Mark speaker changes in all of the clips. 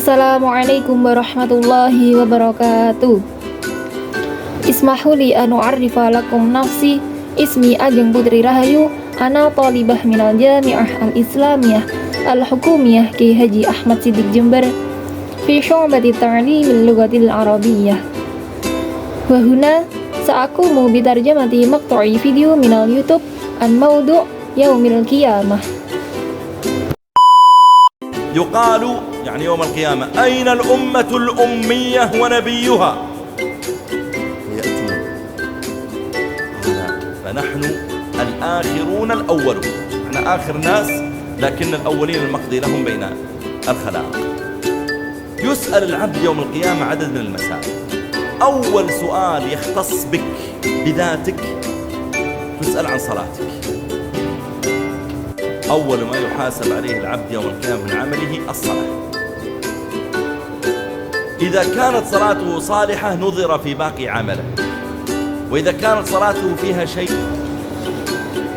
Speaker 1: Assalamualaikum warahmatullahi wabarakatuh. Ismahu li an u'arrifa lakum nafsi. Ismi Ajeng Putri Rahayu. Ana talibah minal Jami'ah Al-Islamiyah Al-Hukumiyah Ki Haji Ahmad Siddiq Jember fi syu'bati ta'limil lughatil arabiyyah. Wa huna sa'akumu bitarjamati maqtu'i video minal YouTube an mawdu' yaumil qiyamah.
Speaker 2: يقال يعني يوم القيامة أين الأمة الأمية ونبيها يأتون فنحن الآخرون الأولون، نحن آخر ناس لكن الأولين المقضي لهم بين الخلائق. يسأل العبد يوم القيامة عدد من المسائل. أول سؤال يختص بك بذاتك، تسأل عن صلاتك. أول ما يحاسب عليه العبد يوم القيامة من عمله الصلاة. إذا كانت صلاته صالحة نظر في باقي عمله، وإذا كانت صلاته فيها شيء.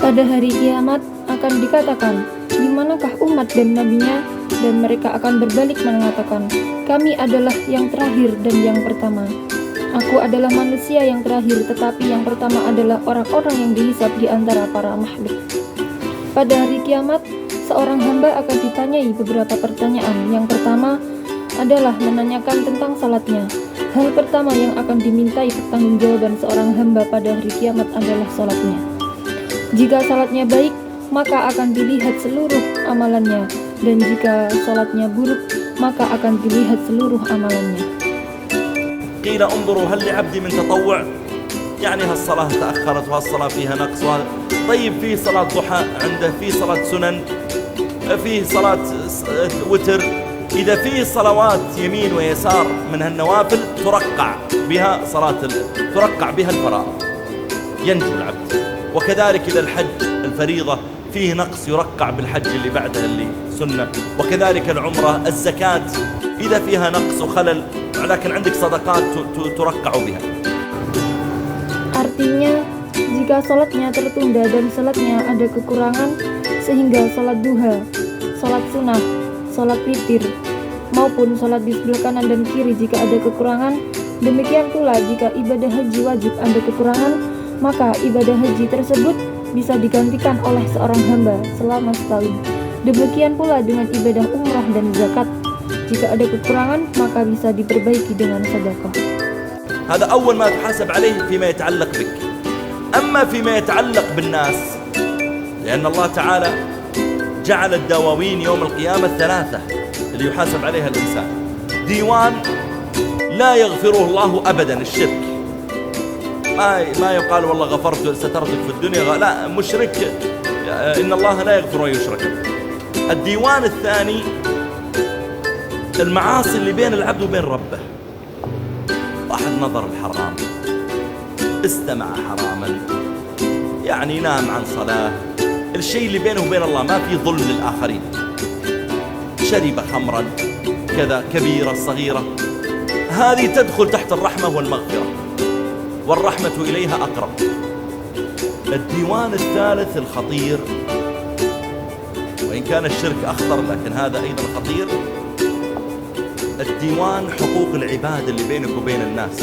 Speaker 1: Pada hari kiamat akan dikatakan, di manakah umat dan nabinya, dan mereka akan berbalik mengatakan, kami adalah yang terakhir dan yang pertama. Aku adalah manusia yang terakhir, tetapi yang pertama adalah orang-orang yang dihisab di antara para makhluk. Pada hari kiamat, seorang hamba akan ditanyai beberapa pertanyaan. Yang pertama adalah menanyakan tentang salatnya. Hal pertama yang akan dimintai pertanggungjawaban seorang hamba pada hari kiamat adalah salatnya. Jika salatnya baik, maka akan dilihat seluruh amalannya, dan jika salatnya buruk, maka akan dilihat seluruh amalannya.
Speaker 2: Qila انظروا هل لعبدي من تطوع؟ يعني هالصلاة تأخرت وهالصلاة فيها نقص طيب في صلاة ضحى عنده، في صلاة سنن، في صلاة وتر. إذا في صلوات يمين ويسار من هالنوافل ترقع بها ترقع بها الفرائض ينجو العبد. وكذلك إذا الحج الفريضة فيه نقص يرقع بالحج اللي بعدها اللي سنة. وكذلك العمرة، الزكاة إذا فيها نقص وخلل لكن عندك صدقات ترقع بها.
Speaker 1: Artinya, jika salatnya tertunda dan salatnya ada kekurangan, sehingga salat duha, salat sunnah, salat witir, maupun salat di sebelah kanan dan kiri jika ada kekurangan, demikian pula jika ibadah haji wajib ada kekurangan, maka ibadah haji tersebut bisa digantikan oleh seorang hamba selama setahun. Demikian pula dengan ibadah umrah dan zakat. Jika ada kekurangan, maka bisa diperbaiki dengan sedekah.
Speaker 2: هذا أول ما تحاسب عليه فيما يتعلق بك. أما فيما يتعلق بالناس، لأن الله تعالى جعل الدواوين يوم القيامة ثلاثة اللي يحاسب عليها الإنسان. ديوان لا يغفره الله أبدا، الشرك. ما يقال والله غفرت سترتك في الدنيا، لا، مشرك إن الله لا يغفر أن يشرك به. الديوان الثاني المعاصي اللي بين العبد وبين ربه. واحد نظر الحرام، استمع حراما، يعني نام عن صلاة، الشيء اللي بينه وبين الله ما في ظلم للآخرين، شرب خمرا كذا، كبيرة صغيرة، هذه تدخل تحت الرحمة والمغفرة، والرحمة إليها أقرب. الديوان الثالث الخطير، وإن كان الشرك أخطر لكن هذا أيضا خطير، الديوان حقوق العباد اللي بينك وبين الناس.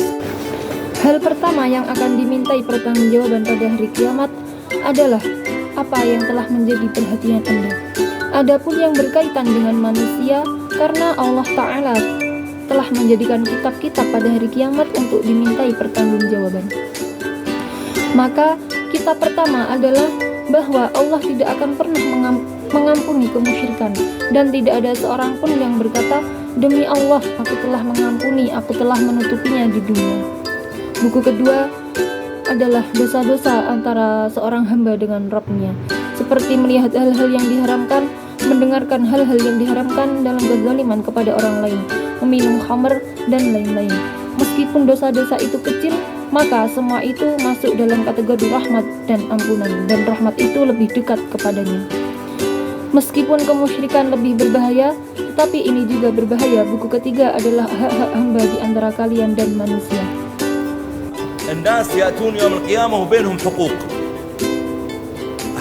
Speaker 1: Hal pertama yang akan dimintai pertanggungjawaban pada hari kiamat adalah apa yang telah menjadi perhatian Anda. Adapun yang berkaitan dengan manusia, karena Allah Ta'ala telah menjadikan kitab-kitab pada hari kiamat untuk dimintai pertanggungjawaban. Maka kitab pertama adalah bahwa Allah tidak akan pernah mengampuni kemusyrikan, dan tidak ada seorang pun yang berkata, demi Allah, aku telah mengampuni, aku telah menutupinya di dunia. Buku kedua adalah dosa-dosa antara seorang hamba dengan Rabb-nya, seperti melihat hal-hal yang diharamkan, mendengarkan hal-hal yang diharamkan dalam kezaliman kepada orang lain, meminum khamr, dan lain-lain. Meskipun dosa-dosa itu kecil, maka semua itu masuk dalam kategori rahmat dan ampunan, dan rahmat itu lebih dekat kepadanya. Meskipun kemusyrikan lebih berbahaya, tetapi ini juga berbahaya. Buku ketiga adalah hak-hak hamba di antara kalian dan manusia.
Speaker 2: الناس يأتون يوم القيامة وبينهم حقوق،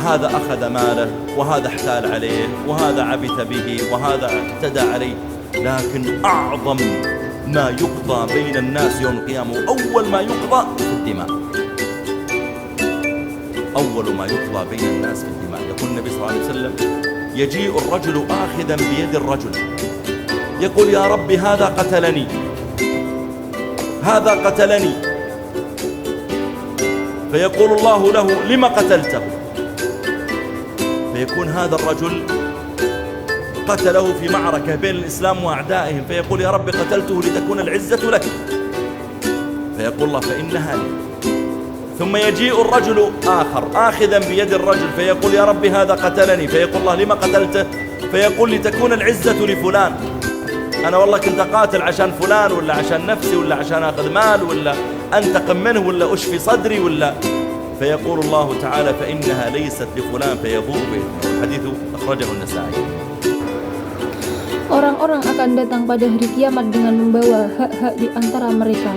Speaker 2: هذا أخذ ماله، وهذا احتال عليه، وهذا عبث به، وهذا اعتدى عليه. لكن أعظم ما يقضى بين الناس يوم القيامة، وأول ما يقضى في الدماء، أول ما يقضى بين الناس في الدماء. يقول النبي صلى الله عليه وسلم: يجيء الرجل آخذا بيد الرجل يقول: يا رب هذا قتلني، هذا قتلني. فيقول الله له: لم قتلته؟ فيكون هذا الرجل قتله في معركة بين الإسلام وأعدائهم، فيقول: يا رب قتلته لتكون العزة لك. فيقول الله: فإنها لي. ثم يجيء الرجل آخر آخذا بيد الرجل فيقول: يا رب هذا قتلني. فيقول الله: لما قتلته؟ فيقول: لتكون العزة لفلان. أنا والله كنت أقاتل عشان فلان، ولا عشان نفسي، ولا عشان أخذ مال، ولا أنتقم منه، ولا أشفي صدري، ولا. فيقول الله تعالى: فإنها ليست لفلان، فيبوء بإثمه. الحديث أخرجه النسائي.
Speaker 1: Orang-orang akan datang pada hari kiamat dengan membawa hak-hak di antara mereka.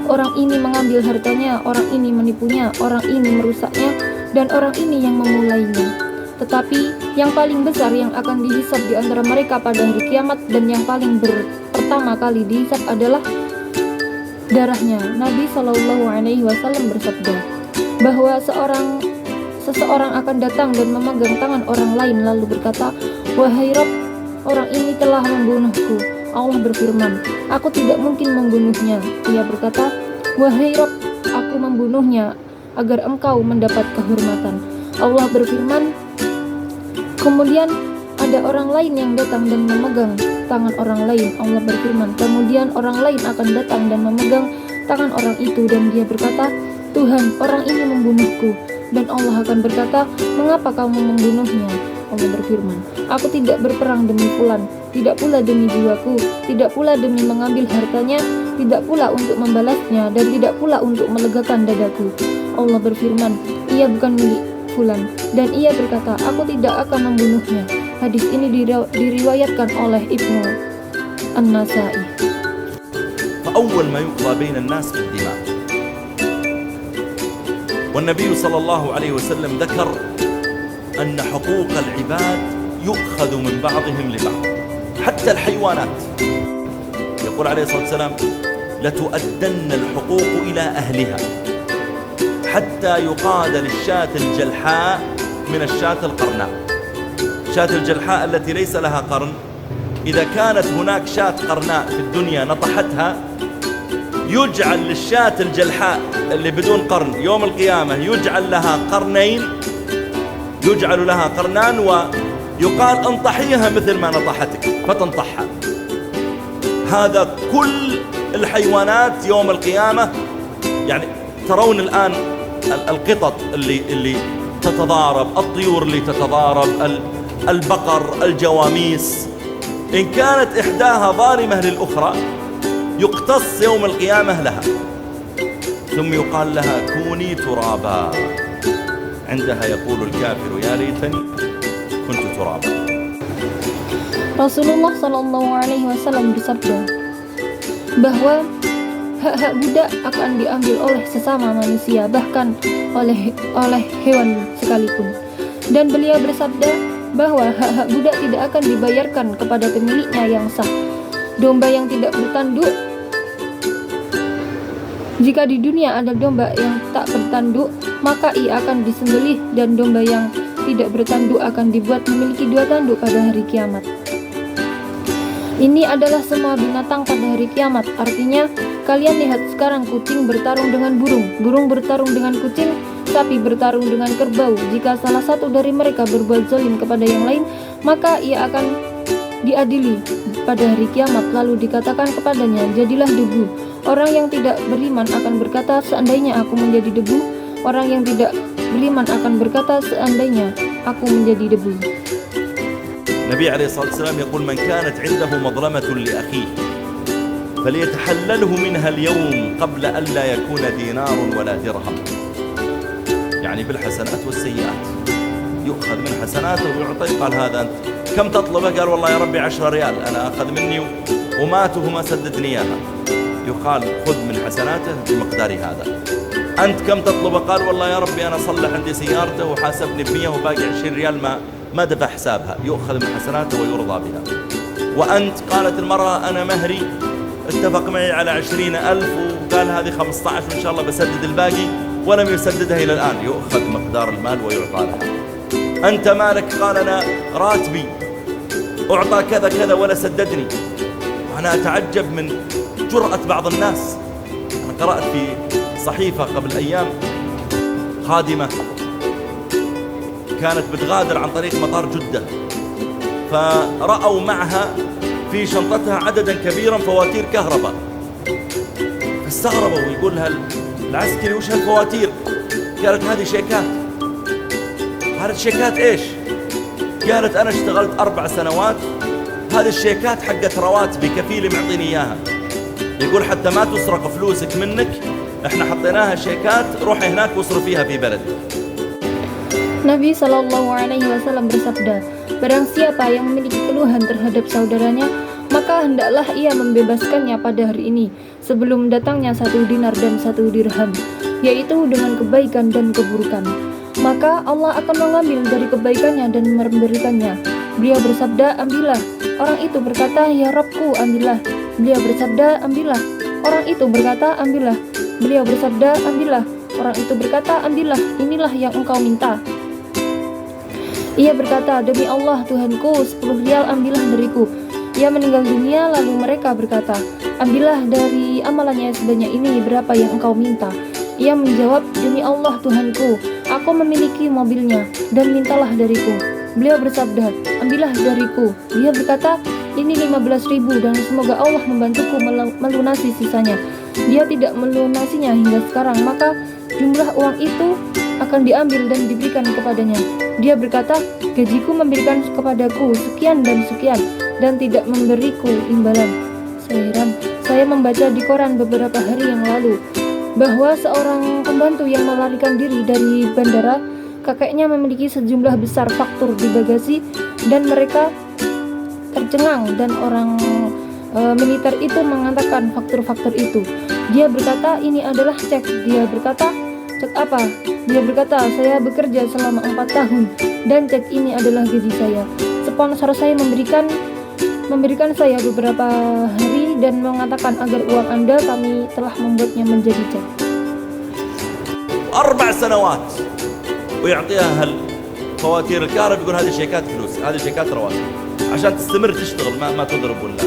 Speaker 1: Orang ini mengambil hartanya, orang ini menipunya, orang ini merusaknya, dan orang ini yang memulainya. Tetapi yang paling besar yang akan dihisab di antara mereka pada hari kiamat dan yang paling pertama kali dihisab adalah darahnya. Nabi Shallallahu Alaihi Wasallam bersabda bahwa seseorang akan datang dan memegang tangan orang lain lalu berkata, "Wahai Rabb, orang ini telah membunuhku." Allah berfirman, "Aku tidak mungkin membunuhnya." Ia berkata, "Wahai Rabb, aku membunuhnya agar engkau mendapat kehormatan." Allah berfirman, kemudian ada orang lain yang datang dan memegang tangan orang lain. Allah berfirman, kemudian orang lain akan datang dan memegang tangan orang itu, dan dia berkata, "Tuhan, orang ini membunuhku." Dan Allah akan berkata, "Mengapa kamu membunuhnya?" Allah berfirman, "Aku tidak berperang demi fulan, tidak pula demi jiwaku, tidak pula demi mengambil hartanya, tidak pula untuk membalasnya, dan tidak pula untuk melegakan dadaku." Allah berfirman, "Ia bukan milik fulan." Dan ia berkata, "Aku tidak akan membunuhnya." Hadis ini diriwayatkan oleh Ibnu An-Nasai.
Speaker 2: فأول ما يقضى بين الناس في الدماء. والنبي صلى الله عليه وسلم ذكر أن حقوق العباد يؤخذ من بعضهم لبعض، حتى الحيوانات. يقول عليه الصلاة والسلام: لتؤدن الحقوق إلى أهلها حتى يقاد للشاة الجلحاء من الشاة القرناء. الشاة الجلحاء التي ليس لها قرن، إذا كانت هناك شاة قرناء في الدنيا نطحتها، يجعل للشاة الجلحاء اللي بدون قرن يوم القيامة يجعل لها قرنين، يجعل لها قرنان، ويقال انطحيها مثل ما نطحتك فتنطحها. هذا كل الحيوانات يوم القيامة. يعني ترون الآن القطط اللي تتضارب، الطيور اللي تتضارب، البقر، الجواميس، إن كانت إحداها ظالمة للأخرى يقتص يوم القيامة لها، ثم يقال لها: كوني ترابا. عندها يقول الكافر: يا ليتني كنت ترابا.
Speaker 1: Rasulullah Shallallahu Alaihi Wasallam bersabda bahwa hak-hak budak akan diambil oleh sesama manusia, bahkan oleh hewan sekalipun. Dan beliau bersabda bahwa hak-hak budak tidak akan dibayarkan kepada pemiliknya yang sah. Domba yang tidak bertanduk, jika di dunia ada domba yang tak bertanduk, maka ia akan disembelih, dan domba yang tidak bertanduk akan dibuat memiliki 2 tanduk pada hari kiamat. Ini adalah semua binatang pada hari kiamat. Artinya, kalian lihat sekarang kucing bertarung dengan burung, burung bertarung dengan kucing, sapi bertarung dengan kerbau. Jika salah satu dari mereka berbuat zalim kepada yang lain, maka ia akan diadili pada hari kiamat. Lalu dikatakan kepadanya, "Jadilah debu." Orang yang tidak beriman akan berkata, "Seandainya aku menjadi debu." Orang yang tidak beriman akan berkata, "Seandainya aku menjadi debu."
Speaker 2: النبي عليه الصلاة والسلام يقول: من كانت عنده مظلمة لأخيه فليتحلله منها اليوم قبل أن لا يكون دينار ولا درهم. يعني بالحسنات والسيئات، يؤخذ من حسناته ويعطي. قال: هذا أنت كم تطلبه؟ قال: والله يا ربي 10 ريال، أنا أخذ مني ومات وما سددني إياها. يقال: خذ من حسناته بمقدار هذا. أنت كم تطلبه؟ قال: والله يا ربي أنا صلح عندي سيارته وحاسبني ب100 وباقي 20 ريال ما دفع حسابها. يؤخذ من حسناته ويرضى بها. وأنت؟ قالت المرأة أنا مهري اتفق معي على 20,000 وقال هذه 15 وإن شاء الله بسدد الباقي، ولم يسددها إلى الآن. يؤخذ مقدار المال ويعطى لها. أنت مالك؟ قال أنا راتبي أعطى كذا كذا ولا سددني. وأنا أتعجب من جرأة بعض الناس. أنا قرأت في صحيفة قبل أيام خادمة كانت بتغادر عن طريق مطار جدة، فرأوا معها في شنطتها عددا كبيرا فواتير كهرباء، فاستغربوا ويقول لها العسكري وش هالفواتير؟ قالت هذه شيكات. قالت شيكات ايش؟ قالت أنا اشتغلت 4 سنوات، هذه الشيكات حقت رواتبي، كفيلي معطيني إياها. يقول حتى ما تسرق فلوسك منك احنا حطيناها شيكات، روحي هناك واصرفيها في بلدك.
Speaker 1: Nabi Shallallahu Alaihi Wasallam bersabda, barang siapa yang memiliki keluhan terhadap saudaranya, maka hendaklah ia membebaskannya pada hari ini sebelum datangnya 1 dinar dan 1 dirham, yaitu dengan kebaikan dan keburukan. Maka Allah akan mengambil dari kebaikannya dan memberikannya. Beliau bersabda, ambillah. Orang itu berkata, ya Rabbku, ambillah. Beliau bersabda, ambillah. Orang itu berkata, ambillah. Beliau bersabda, ambillah. Orang itu berkata, ambillah. Inilah yang engkau minta. Ia berkata, demi Allah Tuhanku, 10 rial ambillah dariku. Ia meninggal dunia, lalu mereka berkata, ambillah dari amalannya sebanyak ini, berapa yang engkau minta? Ia menjawab, demi Allah Tuhanku, aku memiliki mobilnya, dan mintalah dariku. Beliau bersabda, ambillah dariku. Dia berkata, ini 15.000 dan semoga Allah membantuku melunasi sisanya. Dia tidak melunasinya hingga sekarang, maka jumlah uang itu akan diambil dan diberikan kepadanya. Dia berkata, gajiku memberikan kepadaku sekian dan sekian dan tidak memberiku imbalan. Saya heran, saya membaca di koran beberapa hari yang lalu bahwa seorang pembantu yang melarikan diri dari bandara, kakeknya memiliki sejumlah besar faktur di bagasi dan mereka tercengang dan orang militer itu mengatakan faktur-faktur itu. Dia berkata, ini adalah cek. Dia berkata, cek apa? Dia berkata, saya bekerja selama 4 tahun dan cek ini adalah gaji saya. Sponsor saya memberikan saya beberapa hari dan mengatakan agar uang Anda kami telah membuatnya menjadi cek.
Speaker 2: 4 سنوات ويعطيها هالفواتير الكهرباء، يقول هذه شيكات فلوس، هذه شيكات رواتب عشان تستمر تشتغل ما تضرب ولا.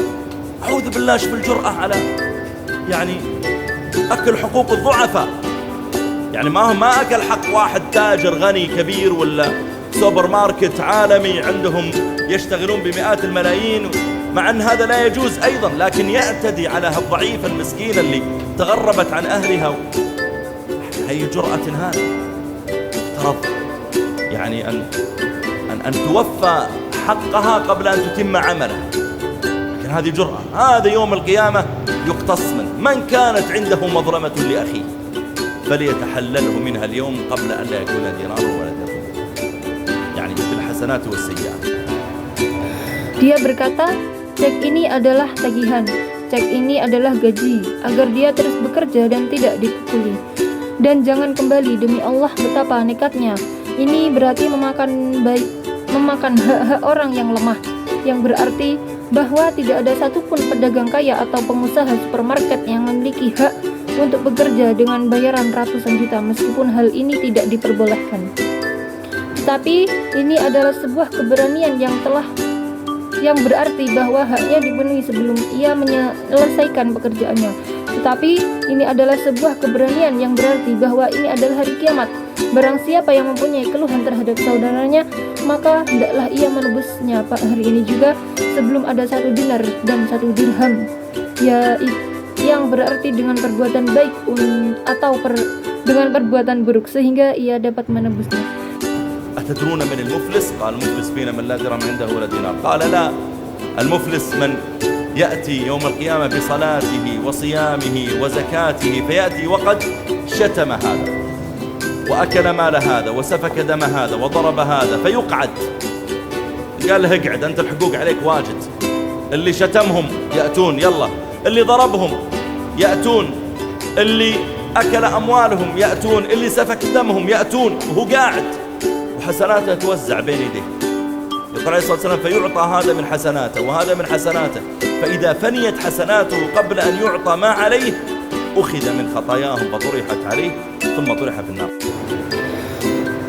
Speaker 2: أعوذ بالله، شوف الجرأة على يعني أكل حقوق الضعفاء. يعني ما أكل حق واحد تاجر غني كبير ولا سوبر ماركت عالمي عندهم يشتغلون بمئات الملايين، مع أن هذا لا يجوز أيضا، لكن يعتدي على هالضعيفة المسكينة اللي تغربت عن أهلها. هي جرأة هذه افترض يعني أن توفى حقها قبل أن تتم عملها، لكن هذه جرأة. هذا يوم القيامة يقتص من كانت عنده مظلمة لأخيه فليتحلله منها اليوم قبل أن لا يكون دينار ولا درهم، يعني بالحسنات والسيئات.
Speaker 1: Dia berkata, cek ini adalah tagihan, cek ini adalah gaji, agar dia terus bekerja dan tidak dipukuli. Dan jangan kembali, demi Allah betapa nekatnya. Ini berarti memakan hak-hak orang yang lemah, yang berarti bahwa tidak ada satupun pedagang kaya atau pengusaha supermarket yang memiliki hak untuk bekerja dengan bayaran ratusan juta meskipun hal ini tidak diperbolehkan. Tetapi ini adalah sebuah keberanian yang berarti bahwa haknya dipenuhi sebelum ia menyelesaikan pekerjaannya. Tetapi ini adalah sebuah keberanian yang berarti bahwa ini adalah hari kiamat. Barang siapa yang mempunyai keluhan terhadap saudaranya, maka hendaklah ia menebusnya hari ini juga sebelum ada 1 dinar dan 1 dirham, yang berarti dengan perbuatan baik atau dengan perbuatan buruk sehingga ia dapat menebusnya.
Speaker 2: أتدرون من المفلس؟ قال المفلس فينا من لا درهم عنده ولا دينار. قال لا، المفلس من يأتي يوم القيامة بصلاته وصيامه وزكاته فيأتي وقد شتم هذا وأكل مال هذا وسفك دم هذا وضرب هذا فيقعد. قال له اقعد، أنت الحقوق عليك واجد. اللي شتمهم يأتون، يلا اللي ضربهم يأتون، اللي أكل أموالهم يأتون، اللي سفك دمهم يأتون، وهو قاعد وحسناته توزع بين يديه. يقول عليه الصلاة والسلام فيعطى هذا من حسناته وهذا من حسناته، فإذا فنيت حسناته قبل أن يعطى ما عليه أخذ من خطاياهم فطرحت عليه ثم طرح في النار.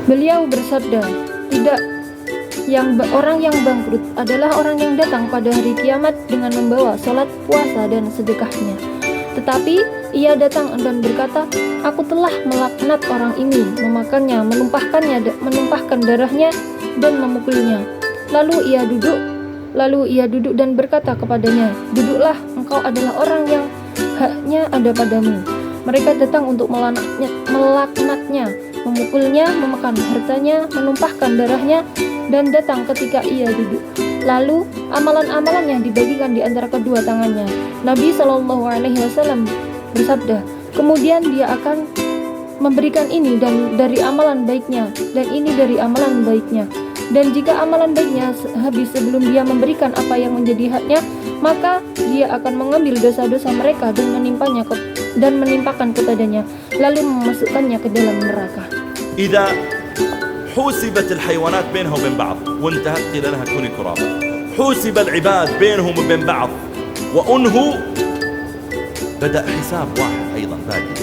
Speaker 1: Beliau bersabda, tidak, orang yang bangkrut adalah orang yang datang pada hari kiamat dengan membawa sholat, puasa, dan sedekahnya. Tetapi ia datang dan berkata, aku telah melaknat orang ini, memakannya, menumpahkan darahnya, dan memukulnya. Lalu ia duduk dan berkata kepadanya, duduklah, engkau adalah orang yang haknya ada padamu. Mereka datang untuk melaknatnya, memukulnya, memakan hartanya, menumpahkan darahnya, dan datang ketika ia duduk. Lalu amalan-amalannya dibagikan di antara kedua tangannya. Nabi SAW bersabda, kemudian dia akan memberikan ini dan dari amalan baiknya, dan ini dari amalan baiknya. Dan jika amalan baiknya habis sebelum dia memberikan apa yang menjadi haknya, maka dia akan mengambil dosa-dosa mereka dan menimpakan kepadanya, lalu memasukkannya ke dalam neraka.
Speaker 2: إذا حوسبت الحيوانات بينها وبين بعض وانتهت قيل لها كوني ترابا، حوسب العباد بينهم وبين بعض وأنهوا، بدأ حساب واحد أيضا باقي،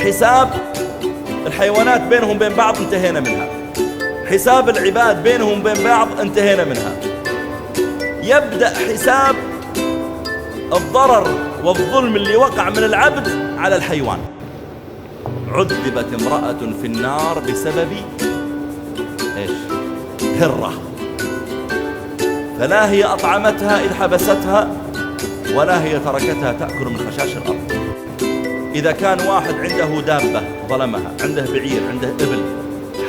Speaker 2: حساب الحيوانات بينهم وبين بعض انتهينا منها، حساب العباد بينهم وبين بعض انتهينا منها، يبدأ حساب الضرر والظلم اللي وقع من العبد على الحيوان. عذبت امرأة في النار بسبب ايش؟ هرة، فلا هي أطعمتها إذ حبستها ولا هي تركتها تأكل من خشاش الأرض. إذا كان واحد عنده دابة ظلمها، عنده بعير، عنده إبل،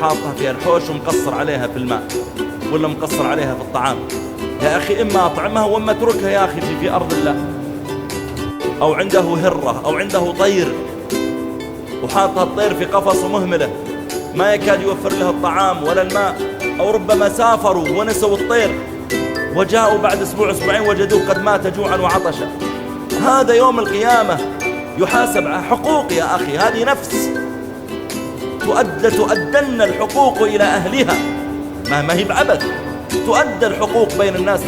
Speaker 2: حاطها فيها الحوش ومقصر عليها في الماء ولا مقصر عليها في الطعام، يا أخي إما أطعمها وإما اتركها يا أخي في أرض الله. أو عنده هرة أو عنده طير وحاطها الطير في قفص ومهملة، ما يكاد يوفر له الطعام ولا الماء، أو ربما سافروا ونسوا الطير وجاءوا بعد أسبوع أسبوعين وجدوه قد مات جوعا وعطشا. هذا يوم القيامة يحاسب على حقوق يا أخي، هذه نفس تؤدن الحقوق إلى أهلها، ما هي بعبث، تؤدى الحقوق بين الناس.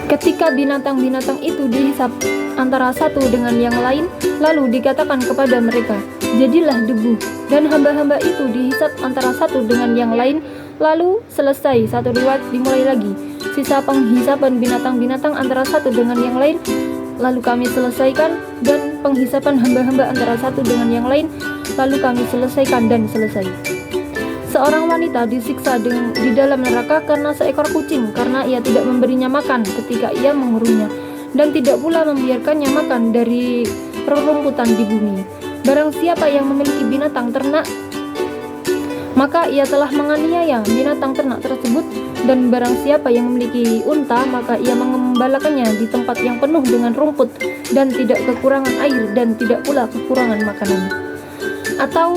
Speaker 1: Ketika binatang-binatang itu dihisap antara satu dengan yang lain, lalu dikatakan kepada mereka, jadilah debu, dan hamba-hamba itu dihisap antara satu dengan yang lain, lalu selesai. Satu riwayat dimulai lagi, sisa penghisapan binatang-binatang antara satu dengan yang lain, lalu kami selesaikan, dan penghisapan hamba-hamba antara satu dengan yang lain, lalu kami selesaikan dan selesai. Seorang wanita disiksa di dalam neraka karena seekor kucing, karena ia tidak memberinya makan ketika ia mengurunya, dan tidak pula membiarkannya makan dari rerumputan di bumi. Barang siapa yang memiliki binatang ternak, maka ia telah menganiaya binatang ternak tersebut, dan barang siapa yang memiliki unta, maka ia mengembalakannya di tempat yang penuh dengan rumput, dan tidak kekurangan air, dan tidak pula kekurangan makanan. Atau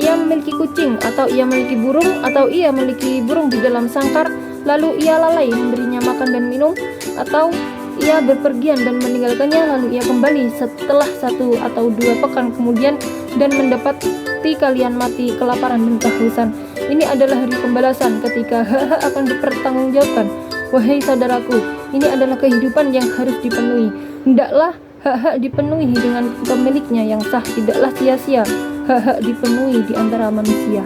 Speaker 1: ia memiliki kucing, atau ia memiliki burung, atau ia memiliki burung di dalam sangkar, lalu ia lalai memberinya makan dan minum, atau ia berpergian dan meninggalkannya, lalu ia kembali setelah 1 atau 2 pekan kemudian dan mendapati kalian mati kelaparan dan kehausan. Ini adalah hari pembalasan ketika hak-hak akan dipertanggungjawabkan. Wahai saudaraku, ini adalah kehidupan yang harus dipenuhi. Hendaklah hak-hak dipenuhi dengan pemiliknya yang sah, tidaklah sia-sia hak-hak dipenuhi di antara manusia.